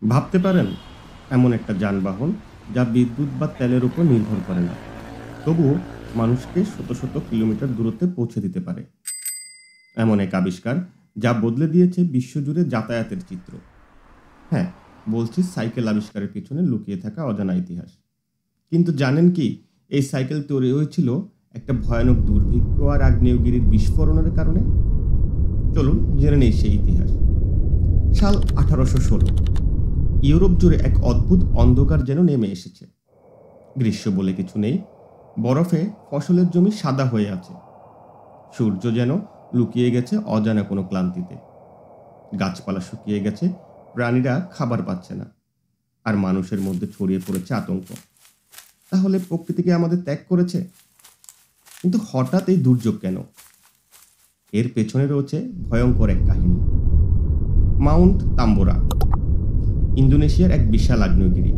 ভাবতে পারেন এমন একটা যানবাহন যা বিদ্যুৎ বা তেলের উপর নির্ভর করে না, তবুও মানুষকে শত শত কিলোমিটার দূরত্বে পৌঁছে দিতে পারে। এমন এক আবিষ্কার যা বদলে দিয়েছে বিশ্বজুড়ে যাতায়াতের চিত্র। হ্যাঁ, বলছি সাইকেল আবিষ্কারের পিছনে লুকিয়ে থাকা অজানা ইতিহাস। কিন্তু জানেন কি, এই সাইকেল তৈরি হয়েছিল একটা ভয়ানক দুর্ভিক্ষ আর আগ্নেয়গিরির বিস্ফোরণের কারণে। চলুন জেনে নেই সেই ইতিহাস। সাল 1816। ইউরোপ জুড়ে এক অদ্ভুত অন্ধকার যেন নেমে এসেছে। গ্রীষ্ম বলে কিছু নেই, বরফে ফসলের জমি সাদা হয়ে আছে। সূর্য যেন লুকিয়ে গেছে অজানা কোনো ক্লান্তিতে। গাছপালা শুকিয়ে গেছে, প্রাণীরা খাবার পাচ্ছে না, আর মানুষের মধ্যে ছড়িয়ে পড়েছে আতঙ্ক। তাহলে প্রকৃতিকে আমাদের ত্যাগ করেছে? কিন্তু হঠাৎ এই দুর্যোগ কেন? এর পেছনে রয়েছে ভয়ঙ্কর এক কাহিনী। মাউন্ট তাম্বোরা, ইন্দোনেশিয়ার এক বিশাল আগ্নেয়গিরি।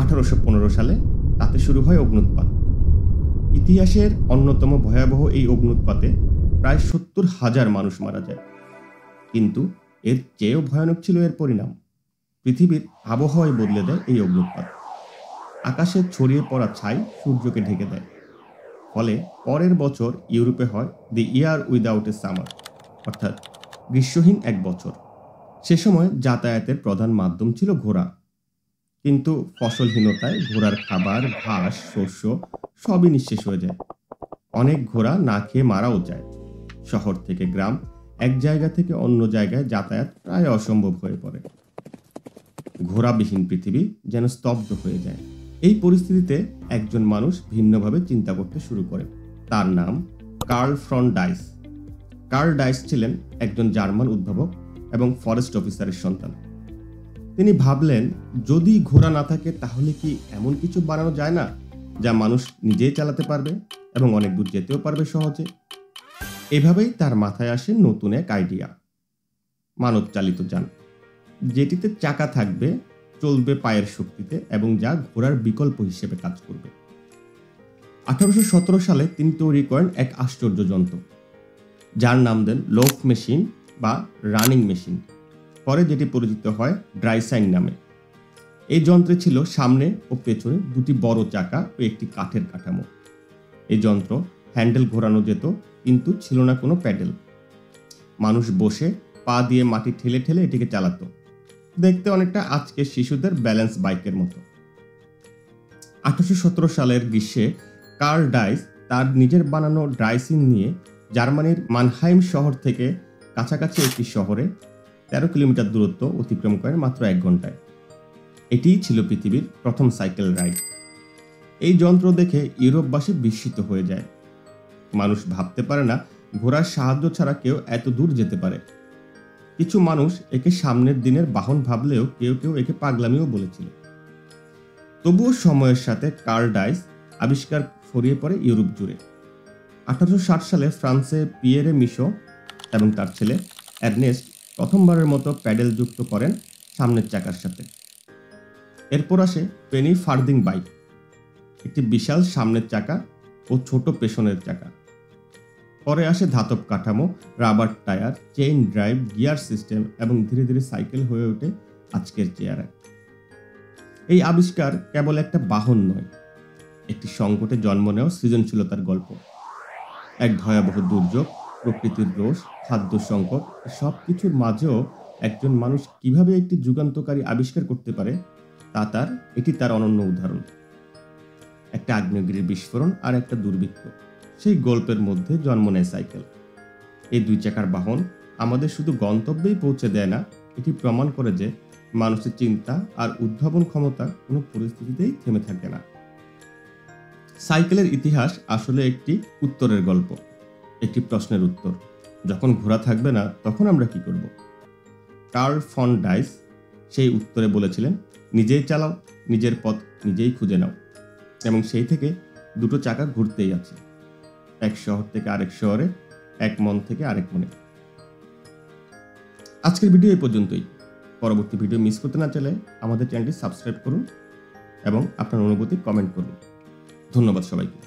1815 সালে তাতে শুরু হয় অগ্ন্যুৎপাত। ইতিহাসের অন্যতম ভয়াবহ এই অগ্ন্যুৎপাতে প্রায় 70,000 মানুষ মারা যায়। কিন্তু এর চেয়েও ভয়ানক ছিল এর পরিণাম। পৃথিবীর আবহাওয়ায় বদলে দেয় এই অগ্ন্যুৎপাত। আকাশে ছড়িয়ে পড়া ছাই সূর্যকে ঢেকে দেয়। ফলে পরের বছর ইউরোপে হয় দি ইয়ার উইদাউট এ সামার, অর্থাৎ গ্রীষ্মহীন এক বছর। সে সময় যাতায়াতের প্রধান মাধ্যম ছিল ঘোড়া। কিন্তু ফসলহীনতায় ঘোড়ার খাবার, ঘাস, শস্য সবই নিঃশেষ হয়ে যায়। অনেক ঘোড়া না খেয়ে মারাও যায়। শহর থেকে গ্রাম, এক জায়গা থেকে অন্য জায়গায় যাতায়াত প্রায় অসম্ভব হয়ে পড়ে। ঘোড়াবিহীন পৃথিবী যেন স্তব্ধ হয়ে যায়। এই পরিস্থিতিতে একজন মানুষ ভিন্নভাবে চিন্তা করতে শুরু করে। তার নাম কার্ল ফ্রন ডাইস। কার্ল ডাইস ছিলেন একজন জার্মান উদ্ভাবক এবং ফরেস্ট অফিসারের সন্তান। তিনি ভাবলেন, যদি ঘোড়া না থাকে তাহলে কি এমন কিছু বানানো যায় না যা মানুষ নিজেই চালাতে পারবে এবং অনেক দূর যেতেও পারবে সহজে। এভাবেই তার মাথায় আসে নতুন এক আইডিয়া, মানব চালিত যান, যেটিতে চাকা থাকবে, চলবে পায়ের শক্তিতে এবং যা ঘোড়ার বিকল্প হিসেবে কাজ করবে। 1817 সালে তিনি তৈরি করেন এক আশ্চর্য যন্ত্র, যার নাম দেন লোফ মেশিন বা রানিং মেশিন, পরে যেটি পরিচিত হয় ড্রাইসাইন নামে। এই যন্ত্রে ছিল সামনে ও পেছনে দুটি বড় চাকা ও একটি কাঠের কাঠামো। এই যন্ত্র হ্যান্ডেল ঘোরানো যেত, কিন্তু ছিল না কোনো প্যাডেল। মানুষ বসে পা দিয়ে মাটি ঠেলে ঠেলে এটিকে চালাতো। দেখতে অনেকটা আজকের শিশুদের ব্যালেন্স বাইকের মতো। 1817 সালের গ্রীষ্মে কার্ল ডাইস তার নিজের বানানো ড্রাইসিন নিয়ে জার্মানির মানহাইম শহর থেকে কাছাকাছি একটি শহরে 13 কিলোমিটার দূরত্ব অতিক্রম করেন মাত্র 1 ঘন্টায়। এটিই ছিল পৃথিবীর প্রথম সাইকেল রাইড। এই যন্ত্র দেখে ইউরোপবাসী বিস্মিত হয়ে যায়। মানুষ ভাবতে পারে না ঘোড়ার সাহায্য ছাড়া কেউ এত দূর যেতে পারে। কিছু মানুষ একে সামনের দিনের বাহন ভাবলেও কেউ কেউ একে পাগলামিও বলেছিল। তবুও সময়ের সাথে কার্ল ডাইস আবিষ্কার ছড়িয়ে পড়ে ইউরোপ জুড়ে। 1860 সালে ফ্রান্সে পিয়েরে মিশো এবং তার ছেলে এর্নেস্ট প্রথমবারের মতো প্যাডেল যুক্ত করেন সামনের চাকার সাথে। এরপর আসে পেনি ফার্দিং বাইক, একটি বিশাল সামনের চাকা ও ছোট পেছনের চাকা। পরে আসে ধাতব কাঠামো, rubber tyre, chain drive, gear system এবং ধীরে ধীরে সাইকেল হয়ে ওঠে আজকের চেয়ারে। এই আবিষ্কার কেবল একটা বাহন নয়, একটি সংকটে জন্ম নেওয়া সৃজনশীলতার গল্প। এক ভয়াবহ দুর্যোগ, প্রকৃতির রোষ, খাদ্য সংকট, সব কিছুর মাঝেও একজন মানুষ কিভাবে একটি যুগান্তকারী আবিষ্কার করতে পারে এটি তার অনন্য উদাহরণ। একটা আগ্নেয়গিরির বিস্ফোরণ আর একটা দুর্ভিক্ষ, সেই গল্পের মধ্যে জন্ম নেয় সাইকেল। এই 2 চাকার বাহন আমাদের শুধু গন্তব্যেই পৌঁছে দেয় না, এটি প্রমাণ করে যে মানুষের চিন্তা আর উদ্ভাবন ক্ষমতা কোনো পরিস্থিতিতেই থেমে থাকে না। সাইকেলের ইতিহাস আসলে একটি উত্তরের গল্প, একটি প্রশ্নের উত্তর। যখন ঘোড়া থাকবে না, তখন আমরা কি করব? কার্ল ফন ডাইস সেই উত্তরে বলেছিলেন, নিজেই চালাও, নিজের পথ নিজেই খুঁজে নাও। এবং সেই থেকে 2 চাকা ঘুরতেই আছে, এক শহর থেকে আরেক শহরে, এক মন থেকে আরেক মনে। আজকের ভিডিও এই পর্যন্তই। পরবর্তী ভিডিও মিস করতে না চাইলে আমাদের চ্যানেলটি সাবস্ক্রাইব করুন এবং আপনার অনুভূতি কমেন্ট করুন। ধন্যবাদ সবাইকে।